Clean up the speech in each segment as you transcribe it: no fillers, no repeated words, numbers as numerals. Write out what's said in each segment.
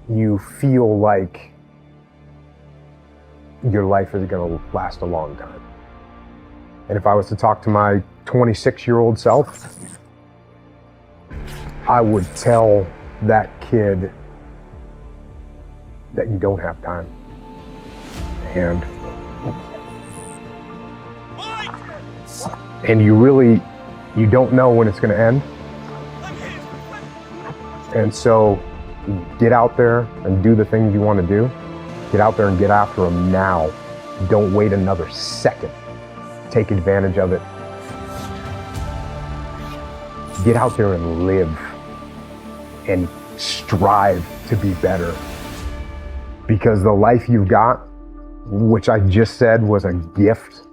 you feel like your life is going to last a long time. And if I was to talk to my 26-year-old self, I would tell that kid that you don't have time. And you don't know when it's going to end. And so get out there and do the things you want to do. Get out there and get after them now. Don't wait another second. Take advantage of it. Get out there and live and strive to be better. Because the life you've got, which I just said was a gift,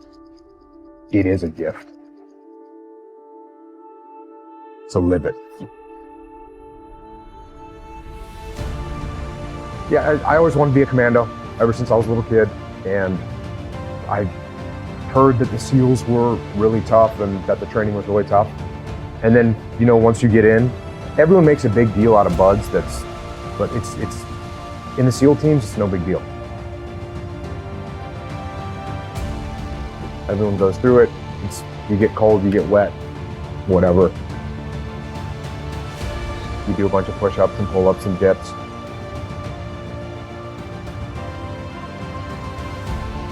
it is a gift. So live it. Yeah, I always wanted to be a commando ever since I was a little kid. And I heard that the SEALs were really tough and that the training was really tough. And then, once you get in, everyone makes a big deal out of buds. But it's in the SEAL teams, it's no big deal. Everyone goes through it. You get cold, you get wet, whatever. You do a bunch of push-ups and pull-ups and dips.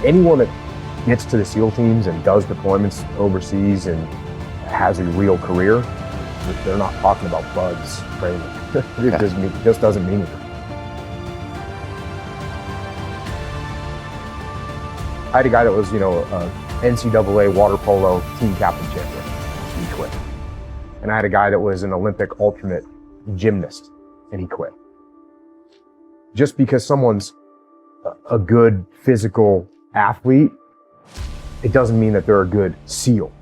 Anyone that gets to the SEAL teams and does deployments overseas and has a real career, they're not talking about buds training. It just doesn't mean it. I had a guy that was, NCAA water polo team captain champion. He quit. And I had a guy that was an Olympic alternate gymnast, and he quit. Just because someone's a good physical athlete, it doesn't mean that they're a good SEAL.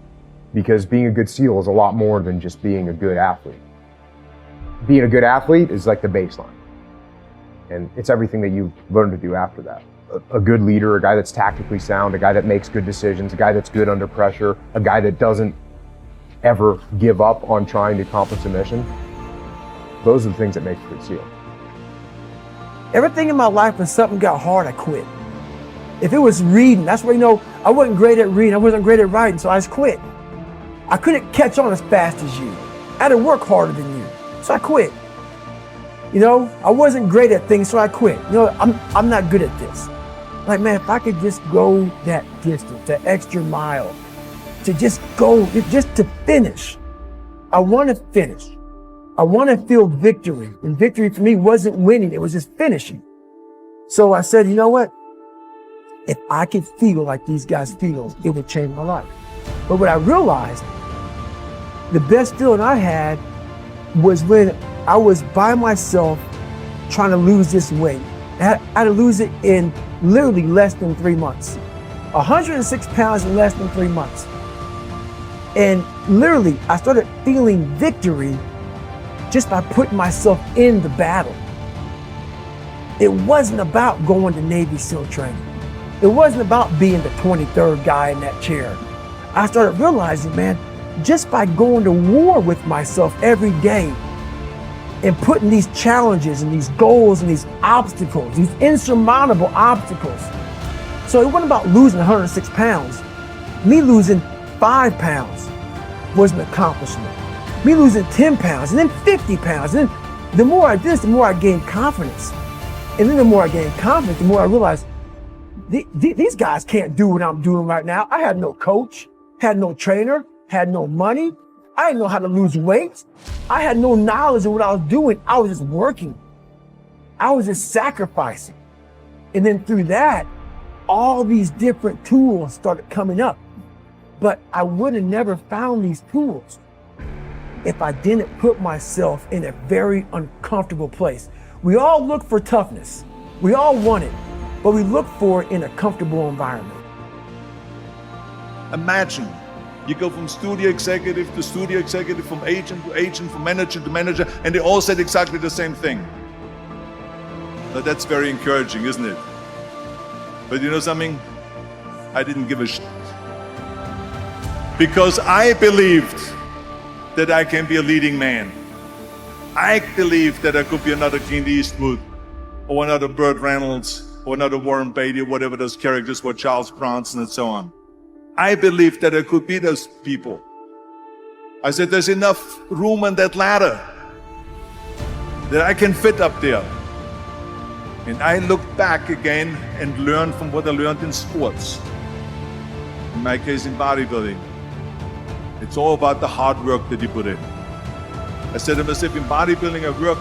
Because being a good SEAL is a lot more than just being a good athlete. Being a good athlete is like the baseline. And it's everything that you learn to do after that. A good leader, a guy that's tactically sound, a guy that makes good decisions, a guy that's good under pressure, a guy that doesn't ever give up on trying to accomplish a mission. Those are the things that make a good SEAL. Everything in my life, when something got hard, I quit. If it was reading, that's where I wasn't great at reading, I wasn't great at writing, so I just quit. I couldn't catch on as fast as you. I had to work harder than you, so I quit. I wasn't great at things, so I quit. I'm not good at this. Like, man, if I could just go that distance, that extra mile, to just go, just to finish. I want to finish. I want to feel victory. And victory for me wasn't winning, it was just finishing. So I said, you know what? If I could feel like these guys feel, it would change my life. But what I realized, the best feeling I had was when I was by myself trying to lose this weight. I had to lose it in literally less than 3 months. 106 pounds in less than 3 months. And literally, I started feeling victory just by putting myself in the battle. It wasn't about going to Navy SEAL training. It wasn't about being the 23rd guy in that chair. I started realizing, man, just by going to war with myself every day and putting these challenges and these goals and these obstacles, these insurmountable obstacles. So it wasn't about losing 106 pounds. Me losing 5 pounds was an accomplishment. Me losing 10 pounds and then 50 pounds. And then the more I did this, the more I gained confidence. And then the more I gained confidence, the more I realized these guys can't do what I'm doing right now. I had no coach, had no trainer, had no money. I didn't know how to lose weight. I had no knowledge of what I was doing. I was just working. I was just sacrificing. And then through that, all these different tools started coming up. But I would have never found these tools if I didn't put myself in a very uncomfortable place. We all look for toughness. We all want it, but we look for it in a comfortable environment. Imagine you go from studio executive to studio executive, from agent to agent, from manager to manager, and they all said exactly the same thing. Now that's very encouraging, isn't it? But you know something? I didn't give a shit. Because I believed that I can be a leading man. I believed that I could be another Clint Eastwood. or another Burt Reynolds, or another Warren Beatty, whatever those characters were, Charles Bronson and so on. I believed that I could be those people. I said, there's enough room on that ladder that I can fit up there. And I looked back again and learned from what I learned in sports. In my case, in bodybuilding. It's all about the hard work that you put in. I said to myself, in bodybuilding, I worked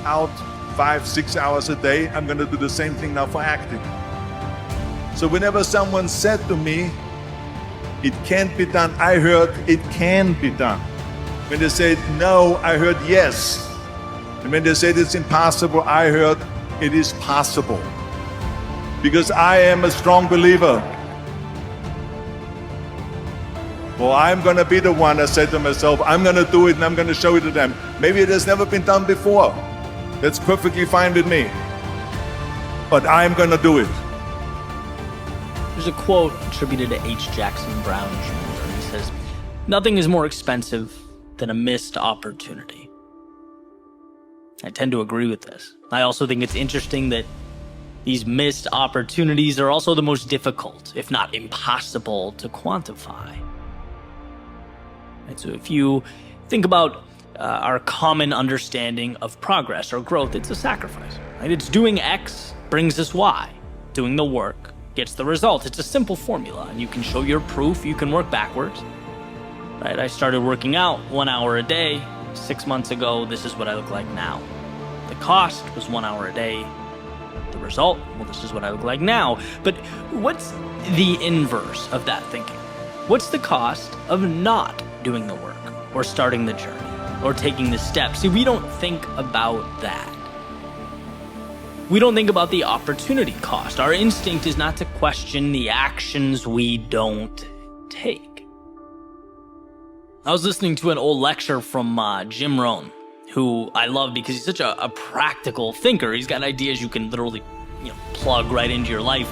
out 5-6 hours a day. I'm going to do the same thing now for acting. So whenever someone said to me, it can't be done, I heard it can be done. When they said no, I heard yes. And when they said it's impossible, I heard it is possible. Because I am a strong believer. Well, I'm going to be the one, I said to myself, I'm going to do it and I'm going to show it to them. Maybe it has never been done before. That's perfectly fine with me. But I'm going to do it. There's a quote attributed to H. Jackson Brown Jr. He says, "Nothing is more expensive than a missed opportunity." I tend to agree with this. I also think it's interesting that these missed opportunities are also the most difficult, if not impossible, to quantify. And so if you think about our common understanding of progress or growth, it's a sacrifice. Right? It's doing X brings us Y. Doing the work gets the result. It's a simple formula, and you can show your proof. You can work backwards. Right? I started working out 1 hour a day 6 months ago. This is what I look like now. The cost was 1 hour a day. The result, well, this is what I look like now. But what's the inverse of that thinking? What's the cost of not doing the work or starting the journey or taking the steps? See, we don't think about that. We don't think about the opportunity cost. Our instinct is not to question the actions we don't take. I was listening to an old lecture from Jim Rohn, who I love because he's such a practical thinker. He's got ideas you can literally, plug right into your life.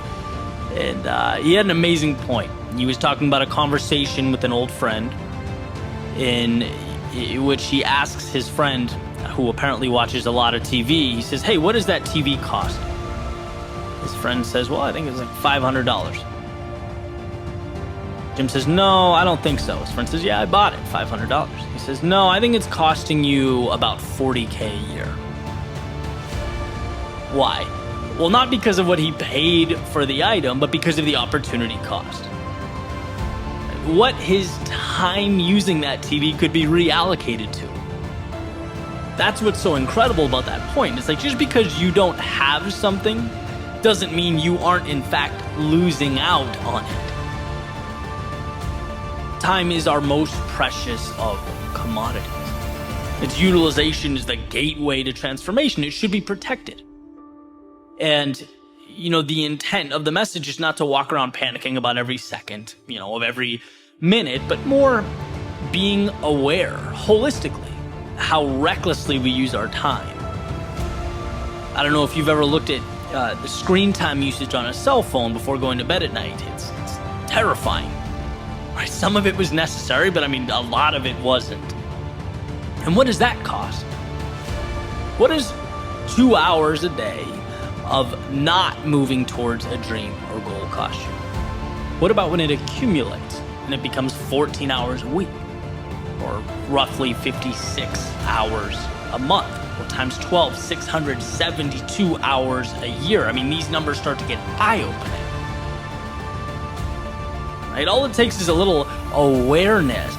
And he had an amazing point. He was talking about a conversation with an old friend in which he asks his friend, who apparently watches a lot of TV, he says, "Hey, what does that TV cost?" His friend says, "Well, I think it's like $500. Jim says, "No, I don't think so." His friend says, "Yeah, I bought it, $500. He says, "No, I think it's costing you about $40K a year." Why? Well, not because of what he paid for the item, but because of the opportunity cost. What his time using that TV could be reallocated to. That's what's so incredible about that point. It's like, just because you don't have something doesn't mean you aren't in fact losing out on it. Time is our most precious of commodities. Its utilization is the gateway to transformation. It should be protected. And, the intent of the message is not to walk around panicking about every second, of every minute, but more being aware holistically how recklessly we use our time. I don't know if you've ever looked at the screen time usage on a cell phone before going to bed at night. It's terrifying. Right? Some of it was necessary, but a lot of it wasn't. And what does that cost? What does 2 hours a day of not moving towards a dream or goal cost you? What about when it accumulates and it becomes 14 hours a week, or roughly 56 hours a month, or times 12, 672 hours a year? These numbers start to get eye-opening. Right? All it takes is a little awareness